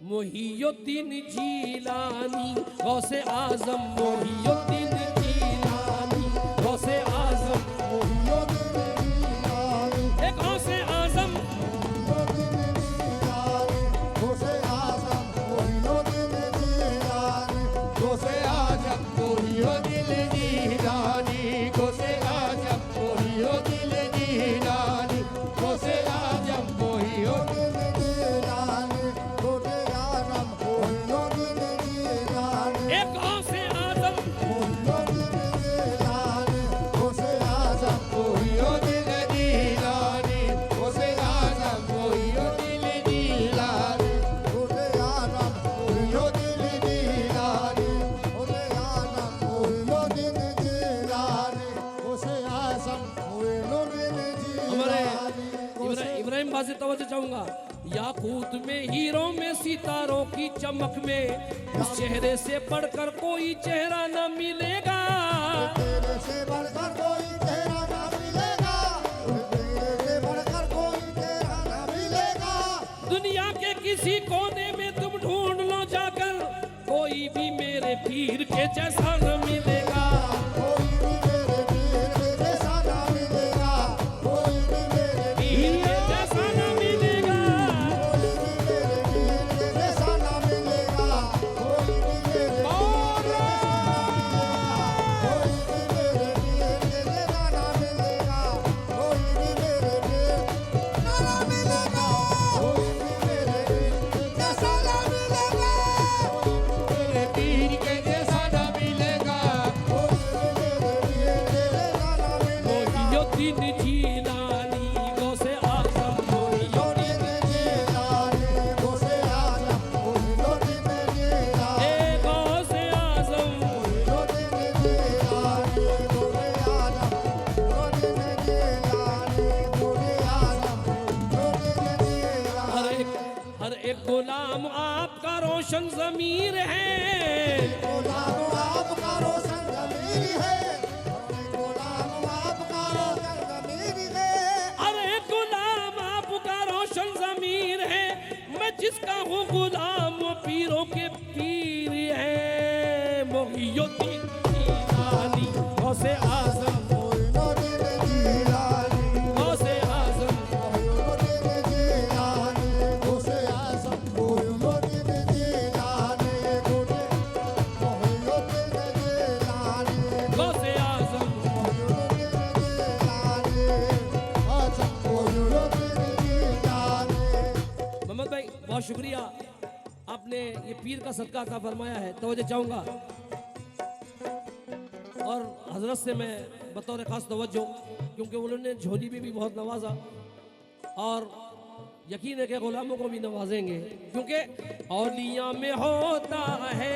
मोहियुद्दीन जीलानी गौसे आजम, मोहियुद्दीन जीलानी गौसे आजम, गौसे आजम, इब्राहिम बाजी तवज्जो चाहूंगा। याकूत में, हीरों में, सितारों की चमक में, उस चेहरे से बढ़कर कोई चेहरा न मिलेगा, तेरे से बढ़कर कोई चेहरा न मिलेगा, तेरे से बढ़कर कोई चेहरा न मिलेगा। दुनिया के किसी कोने में तुम ढूंढ लो जाकर, कोई भी मेरे पीर के जैसा न मिलेगा, कोई भी मेरे पीर के जैसा न मिलेगा, कोई भी मेरे पीर के जैसा न मिलेगा, कोई भी मेरे पीर के जैसा न मिलेगा, कोई भी मेरे गुलाम आपका रोशन ज़मीर है, गुलाम आपका रोशन ज़मीर है, गुलाम आपका रोशन ज़मीर है, अरे गुलाम आपका रोशन ज़मीर है, मैं जिसका हूँ गुलाम वो पीरों के पीर है। मोहियुद्दीन जीलानी गौसे आज़म, बहुत शुक्रिया, आपने ये पीर का सदका अता फरमाया है, तवज्जो चाहूँगा। और हजरत से मैं बतौर ख़ास तवज्जो, क्योंकि उन्होंने झोली में भी बहुत नवाजा और यकीन है कि गुलामों को भी नवाजेंगे, क्योंकि औलिया में होता है,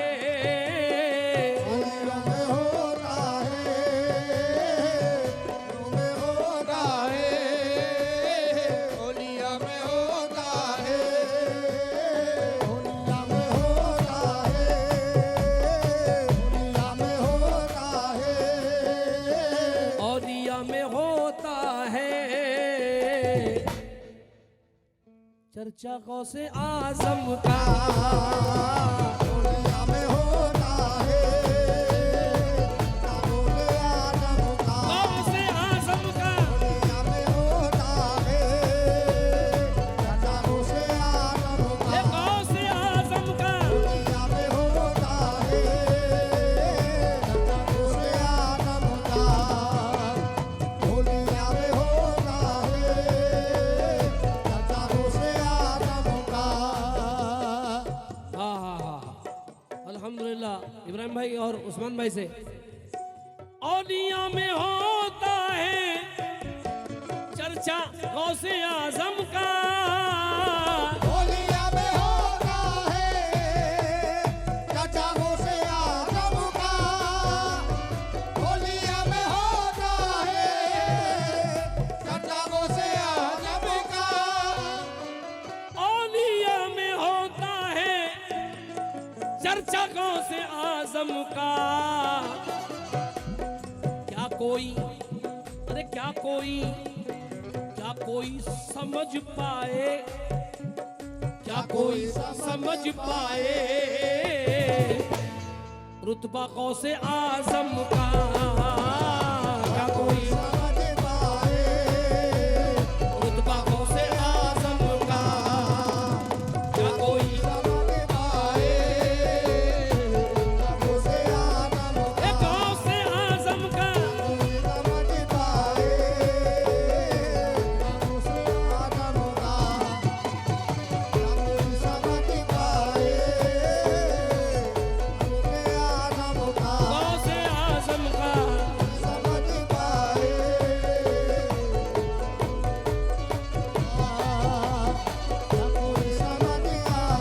चर्चा गौसे आज़म का दुनिया में होता है, गौसे आज़म का दुनिया में होता है, चर्चा गौसे आज़म का, गौसे आज़म का दुनिया में होता है, चर्चा गौसे आज़म का दुनिया में होता है, चर्चा गौसे इब्राहिम भाई और उस्मान भाई से। औलिया में होता है चर्चा गौसे आज़म का, औलिया में होता है चर्चा गौसे आज़म का, औलिया में होता है चर्चा गौसे आज़म का, औलिया में होता है चर्चा गौसे आज़म का। क्या कोई, अरे क्या कोई समझ पाए, क्या कोई समझ पाए रुतबा गौसे आजम का, क्या कोई समझ पाए रुतबा गौसे आजम का, क्या कोई समझ पाए गौसे आजम का, गौसे आजम का समझ पाए गौसे आजम का, क्या कोई समझ पाए गौसे आजम का समझ पाए, क्या कोई समझ आए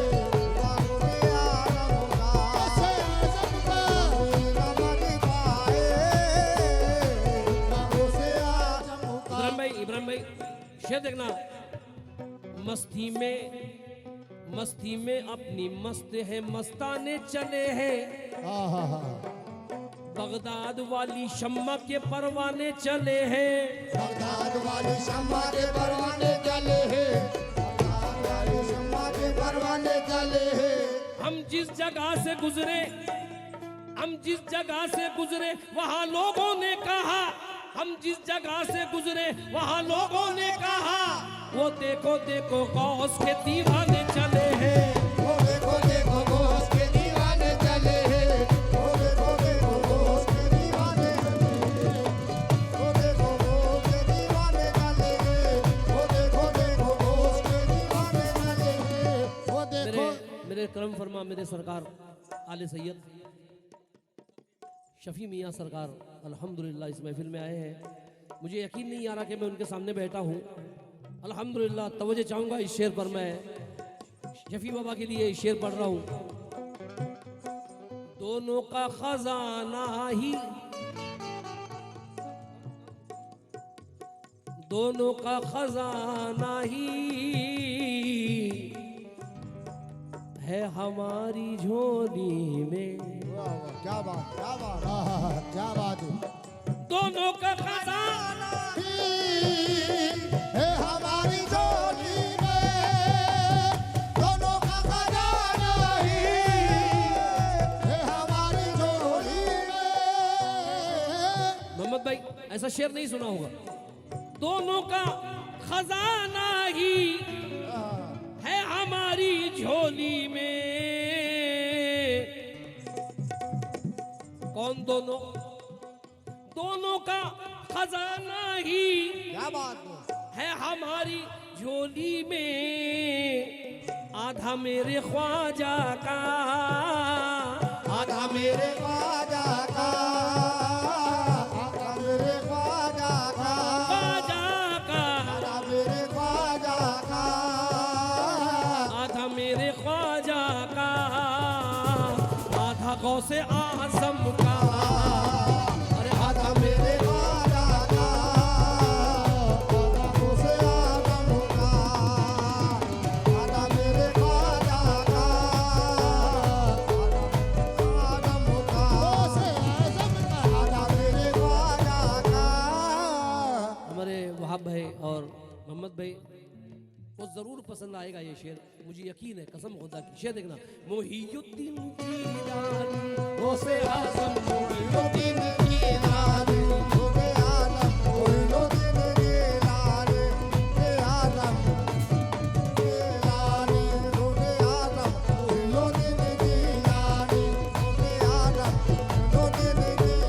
गौसे आजम का, गौसे आजम का समझ पाए गौसे आजम का। इब्राहिम भाई शेर देखना, मस्ती में अपनी मस्त है मस्ताने चले हैं, बगदाद वाली शम्मा के परवाने चले हैं, बगदाद वाली शम्मा के परवाने चले हैं, बगदाद वाली शम्मा के परवाने चले हैं। हम जिस जगह से गुजरे वहाँ लोगों ने कहा, हम जिस जगह से गुजरे वहाँ लोगों ने कहा, वो देखो देखो गौस के दीवाने चले हैं, वो देखो देखो गौस के दीवाने चले हैं, वो देखो देखो गौस के दीवाने चले हैं, वो देखो गौस के दीवाने चले हैं, वो देखो देखो गौस के दीवाने चले हैं, वो देखो। मेरे करम फरमा मेरे सरकार आले सैयद शफी मियाँ सरकार अल्हम्दुलिल्लाह इस महफिल में आए हैं। मुझे यकीन नहीं आ रहा कि मैं उनके सामने बैठा हूँ। अल्हम्दुलिल्लाह तवज्जो चाहूँगा इस शेर पर। मैं शफी बाबा के लिए इस शेर पढ़ रहा हूँ। दोनों का खजाना ही, दोनों का खजाना ही है हमारी झोली में। वाह वाह, क्या बात, क्या बात, क्या बात है। दोनों का खजाना है हमारी झोली में, दोनों का खजाना ही है हमारी झोली में। मोहम्मद भाई ऐसा शेर नहीं सुना होगा। दोनों का खजाना ही है हमारी झोली में। कौन दोनों? दोनों का खजाना ही क्या बात है हमारी झोली में। आधा मेरे ख्वाजा का, आधा मेरे ख्वाजा का, आधा मेरे ख्वाजा का, ख्वाजा का, आधा मेरे ख्वाजा का, आधा मेरे ख्वाजा का, आधा गौसे आज़म का। अरे आधा मेरे ख्वाजा का, आधा गौसे आज़म का, आधा मेरे ख्वाजा का, आधा गौसे आज़म का, आधा मेरे ख्वाजा का। हमारे वहाब भाई और मोहम्मद भाई को जरूर पसंद आएगा ये शेर, मुझे यकीन है, कसम खुदा की। शेर देखना, मोहियुद्दीन जीलानी गौसे आज़म, मोहियुद्दीन जीलानी गौसे आज़म, मोहियुद्दीन जीलानी गौसे आज़म, जीलानी गौसे आज़म, मोहियुद्दीन जीलानी गौसे आज़म, मोहियुद्दीन जीलानी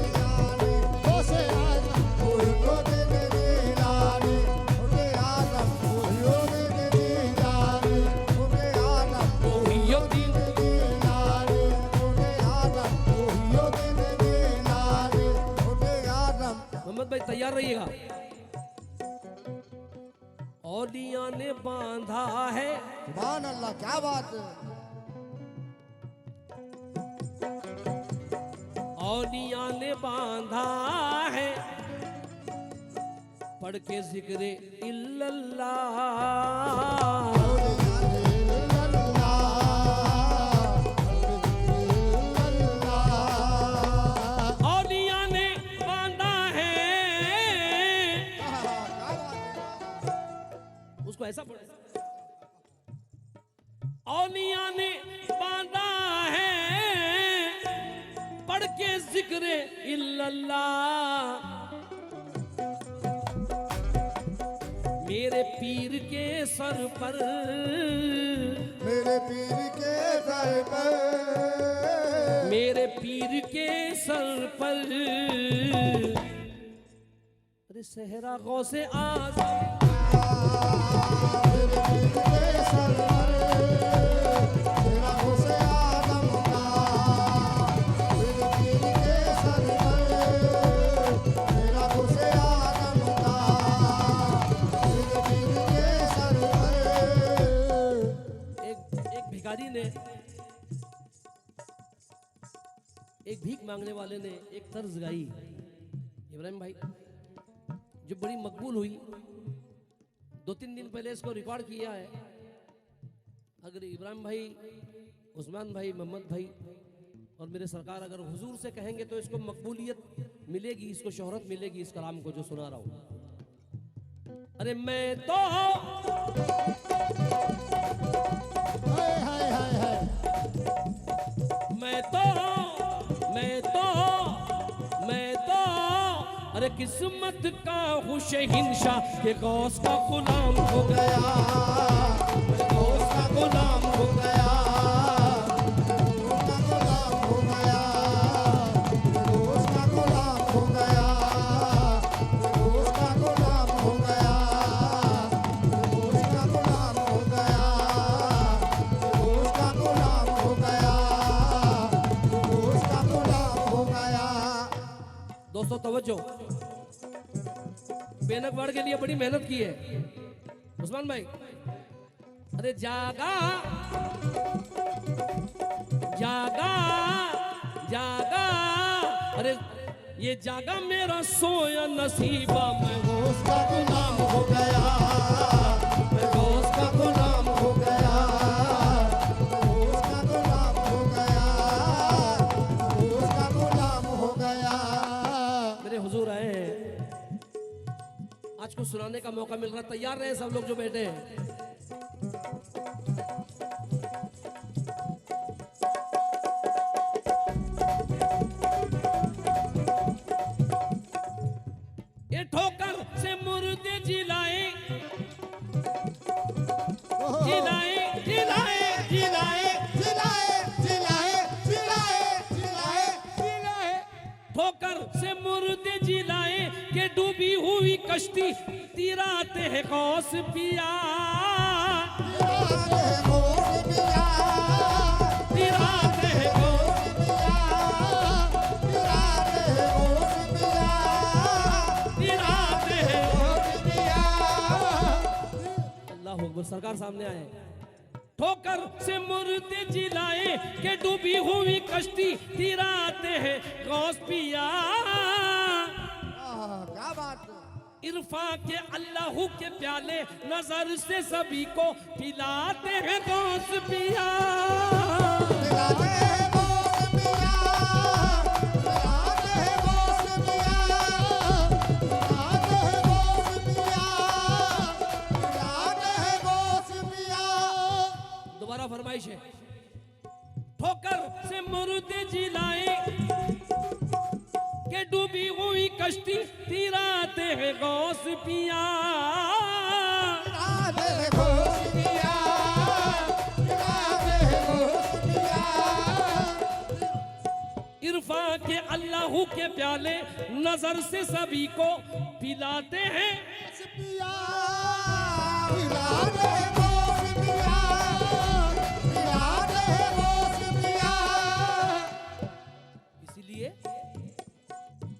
गौसे आज़म, मोहियुद्दीन जीलानी गौसे आज़म, मोहियुद्दीन जीलानी गौसे आज़म, मोहियुद्दीन। मोहम्मद भाई तैयार रहिएगा। औलिया ने बांधा है, सुभान अल्लाह, क्या बात है। औलिया ने बांधा है, पढ़ के जिक्रे इल्लल्लाह। औलिया ने बांधा है, उसको ऐसा पढ़े औलिया ने बांधा है पढ़ के जिक्र इल्लल्लाह। मेरे पीर के सर पर, मेरे पीर के सर पर, मेरे पीर के सर पर, अरे सहरा गौसे आज़म, मेरे पीर के सर पर, मेरा गौसे आज़म का। मेरे पीर के सर पर, मेरा गौसे आज़म का। मेरे पीर के सर पर। एक भिखारी ने, एक भीख मांगने वाले ने एक तर्ज गाई इब्राहिम भाई, जो बड़ी मकबूल हुई। 2-3 दिन पहले इसको रिकॉर्ड किया है। अगर इब्राहिम भाई, उस्मान भाई, मोहम्मद भाई और मेरे सरकार अगर हुजूर से कहेंगे तो इसको मकबूलियत मिलेगी, इसको शोहरत मिलेगी, इस कलाम को जो सुना रहा हूं। अरे मैं तो हाय हाय हाय हाय, मैं तो अरे किस्मत का खुश हिंसा के गौस का गुलाम हो गया, मैं गौस का गुलाम हो गया, गौस का गुलाम हो गया, गौस का गुलाम हो गया, गौस का गुलाम हो गया, गौस का गुलाम हो गया, गौस का गुलाम हो गया, गौस का गुलाम हो गया। दोस्तों तवज्जो, बेनक वाड़ के लिए बड़ी मेहनत की है उस्मान भाई। अरे जागा जागा जागा, अरे ये जागा मेरा सोया नसीबा, मैं गौस का गुलाम हो गया, मैं गौस का गुलाम हो गया, गौस का गुलाम हो गया, गौस का गुलाम हो गया। मेरे हुजूर आए हैं, आज को सुनाने का मौका मिल रहा है। तैयार रहे सब लोग जो बैठे हैं। ये ठोकर से मुर्दे जिलाए जिलाए जिलाए जिलाए जिलाए जिलाए जिलाए जिलाए जिलाए, ठोकर से मुर्दे जिलाए के डूबी हुई कश्ती तिराते हैं कौस पिया, तिराते हैं गौस पिया, तिराते हैं कौस, तिराते हैं गौस पिया, तिराते हैं। गौस पिया। अल्लाह अकबर, सरकार सामने आए। ठोकर से मुर्दे जिलाए के डूबी हुई कश्ती तिराते हैं कौस पिया, क्या बात है। इरफा के अल्लाह के प्याले नजर से सभी को पिलाते हैं गौस पिया, पिलाते हैं गौस पिया, पिलाते हैं गौस पिया, पिलाते हैं गौस पिया, पिलाते हैं गौस पिया। दोबारा फरमाइश है। ठोकर से मुर्दे जिलाए के डूबी हुई कश्ती तिराते हैं गौस पिया, पिलाते हैं गौस पिया, पिलाते हैं गौस पिया। इरफा के अल्लाह के प्याले नजर से सभी को पिलाते हैं। पिया, पिलाते हैं गौस पिया, पिलाते हैं गौस पिया। इसलिए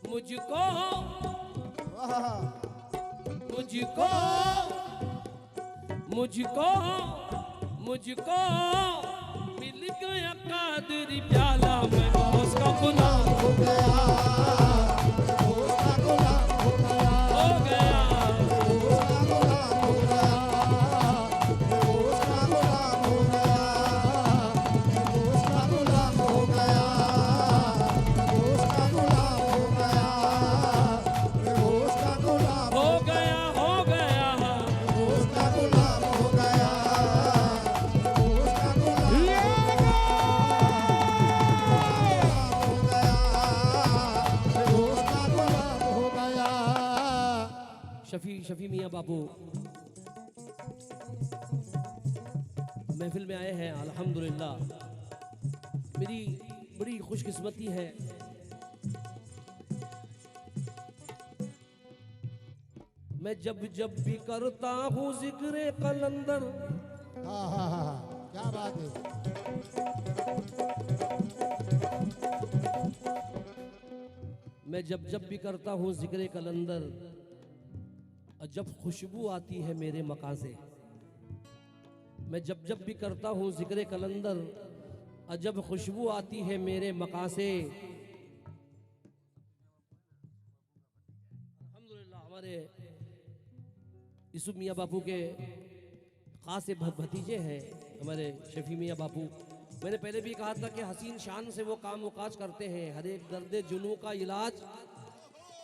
मुझको मुझको मुझको मुझको मिल गया कादरी प्याला, मैं गौस का गुलाम हो गया, गौस का गुलाम हो गया, हो गया। गौस का गुलाम हो गया, गौस का गुलाम हो गया, गौस का गुलाम हो गया, गौस का गुलाम हो गया, गौस का गुलाम हो गया हो गया गौस का गुलाम हो गया, गौस का शफी मियाँ बापू महफिल में आए हैं। अल्हम्दुलिल्लाह मेरी बड़ी खुशकिस्मती है। मैं जब जब भी करता हूँ जिक्र कलंदर, हाँ हाँ हाँ, क्या बात है। मैं जब जब भी करता हूँ जिक्र कलंदर, अजब खुशबू आती है मेरे मकान से। मैं जब जब भी करता हूँ जिक्र कलंदर, अजब खुशबू आती है मेरे मकान से। अल्हम्दुलिल्लाह हमारे यूसुफ मियाँ बापू के खास भतीजे हैं हमारे शफी मियाँ बापू। मैंने पहले भी कहा था कि हसीन शान से वो काम काज करते हैं, हर एक दर्द जुनू का इलाज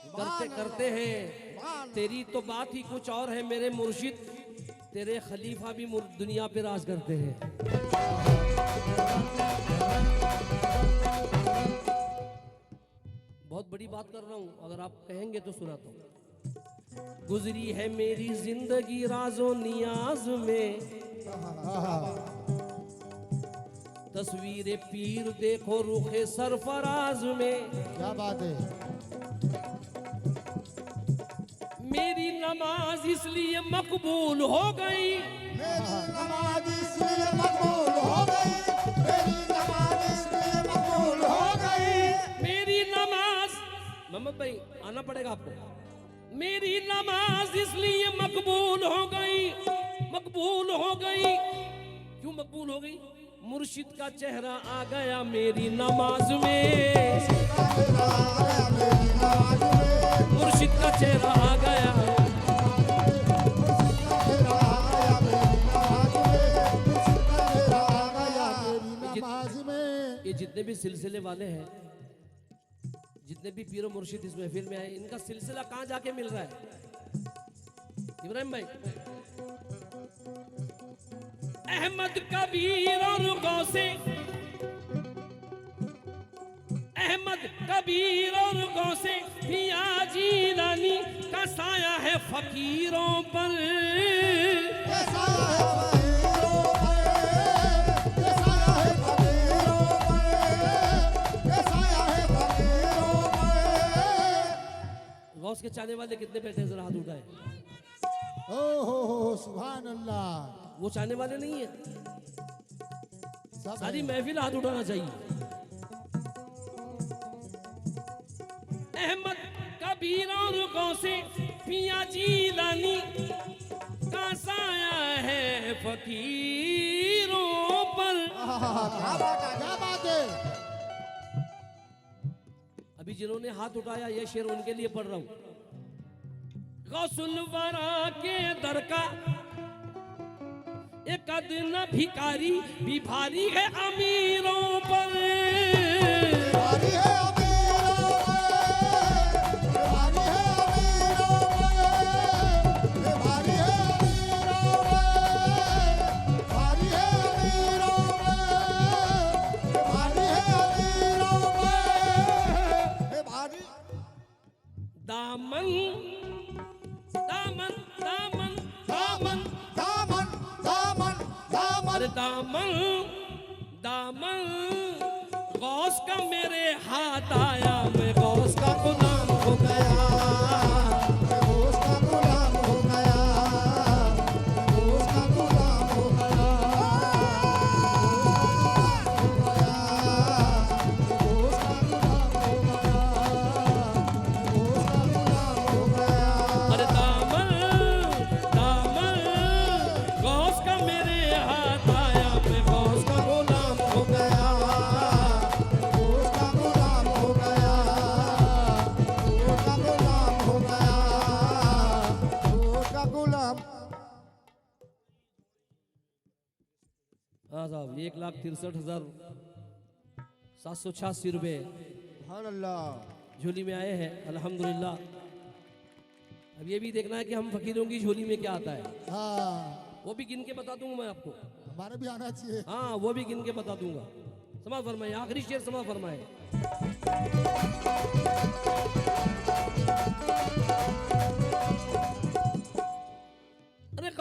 करते करते हैं। तेरी तो बात ही कुछ और है मेरे मुर्शिद, तेरे खलीफा भी दुनिया पे राज करते हैं। बहुत बड़ी बात कर रहा हूं, अगर आप कहेंगे तो सुनाता हूं। गुजरी है मेरी जिंदगी राजो नियाज में, तस्वीर पीर देखो रुखे सरफराज में। क्या बात है। मेरी नमाज इसलिए मकबूल हो गई, मेरी नमाज इसलिए मकबूल हो गई, मेरी नमाज इसलिए मकबूल हो गई। मेरी नमाज, मोहम्मद भाई आना पड़ेगा आपको। मेरी नमाज इसलिए मकबूल हो गई, मकबूल हो गई। क्यों मकबूल हो गई? मुर्शिद का चेहरा आ गया मेरी नमाज में, मुर्शिद का चेहरा आ गया। ये जितने भी सिलसिले वाले हैं, जितने भी पीरो मुर्शिद इस महफिल में आए, इनका सिलसिला कहाँ जाके मिल रहा है? इब्राहिम भाई, अहमद कबीर और गौसे, अहमद कबीर और गौसे पिया जीलानी का साया है फकीरों पर। गौस के चाहने वाले कितने बैठे हैं, जरा हाथ उठाए। ओहो सुभान अल्लाह। वो चाहने वाले नहीं है, सब सारी है। महफिल हाथ उठाना चाहिए। अहमद कबीर और गौसे पिया जीलानी का साया है फकीरों पर। क्या बात है, क्या बात है। अभी जिन्होंने हाथ उठाया ये शेर उनके लिए पढ़ रहा हूं। गौसुल वरा के दर का एक अदना भिखारी भी भारी है अमीरों पर। भारी है अमीरों पर, भारी है अमीरों पर, भारी है अमीरों पर, भारी है अमीरों पर, भारी है अमीरों पर, भारी। दामन दामन दामन दामन दामन दामन दामन, अरे दामन दामन गौस का मेरे हाथ आया, मैं गौस का गुलाम हो गया। उसका गुलाम हो गया, उसका गुलाम हो गया, उसका गुलाम हो गया। अरे दामन दामन गौस का मेरे हाथ आया, मैं गौस का गुलाम हो गया। उसका गुलाम हो गया, उसका गुलाम हो गया, उसका गुलाम। हाँ साहब, 1,63,786 रुपये सुभान अल्लाह। झोली में आए हैं अल्हम्दुलिल्लाह। अब ये भी देखना है कि हम फकीरों की झोली में क्या आता है, हाँ, वो भी गिन के बता दूंगा मैं आपको। हमारे भी आना चाहिए। हाँ वो भी गिन के बता दूंगा। समा फरमाए, आखिरी शेर समा फरमाए।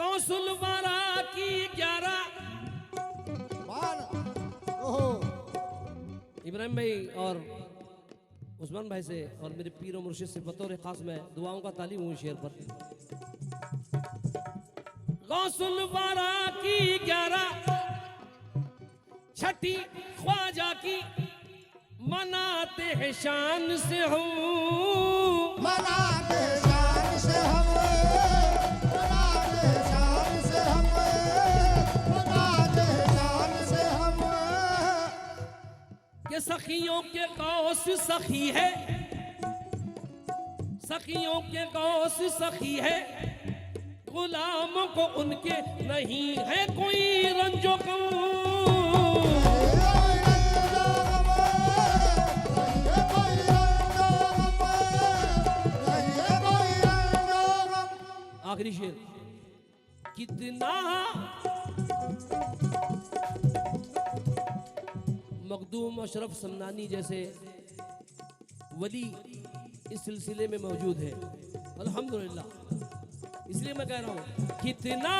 कौशल वारा की 11 ओहो इब्राहिम भाई और उस्मान भाई से और मेरे पीर और मुर्शिद से बतौर खास मैं दुआओं का तालीम हूँ शेर पर। गौसुल वारा की 11 छठी ख्वाजा की मनाते हैं शान से हूँ मनाते शान से हम मनाते शान से हम मनाते शान से हम के सखियों के कौस सखी है सखियों के कौस सखी है गुलामों को उनके नहीं है कोई रंजो कम आखिरी शेर कितना मखदूम अशरफ समनानी जैसे वली इस सिलसिले में मौजूद है अल्हम्दुलिल्लाह। इसलिए मैं कह रहा हूं कितना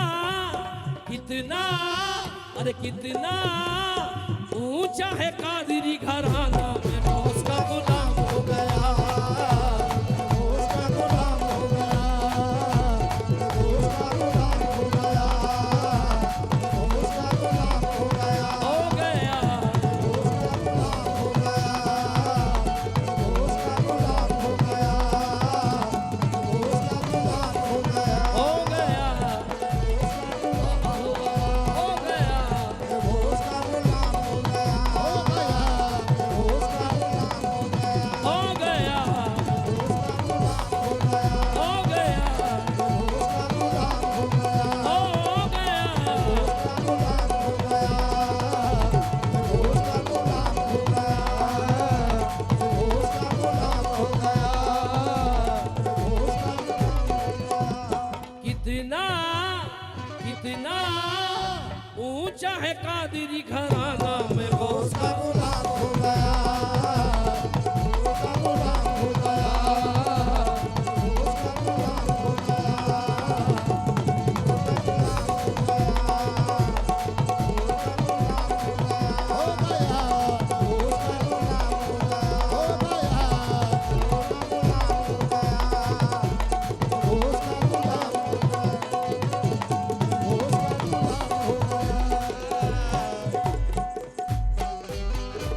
कितना अरे कितना ऊंचा है कादिरी घराना में गौस का गुलाम हो गया उसका गुलाम हो गया उसका गुलाम हो गया उसका गुलाम हो गया हो गया उसका गुलाम हो गया उसका गुलाम हो गया हो गया हो गया उसका गुलाम हो गया उसका गुलाम हो गया हो गया हो गया कितना कितना ऊंचा है कादिरी घराना में गौस का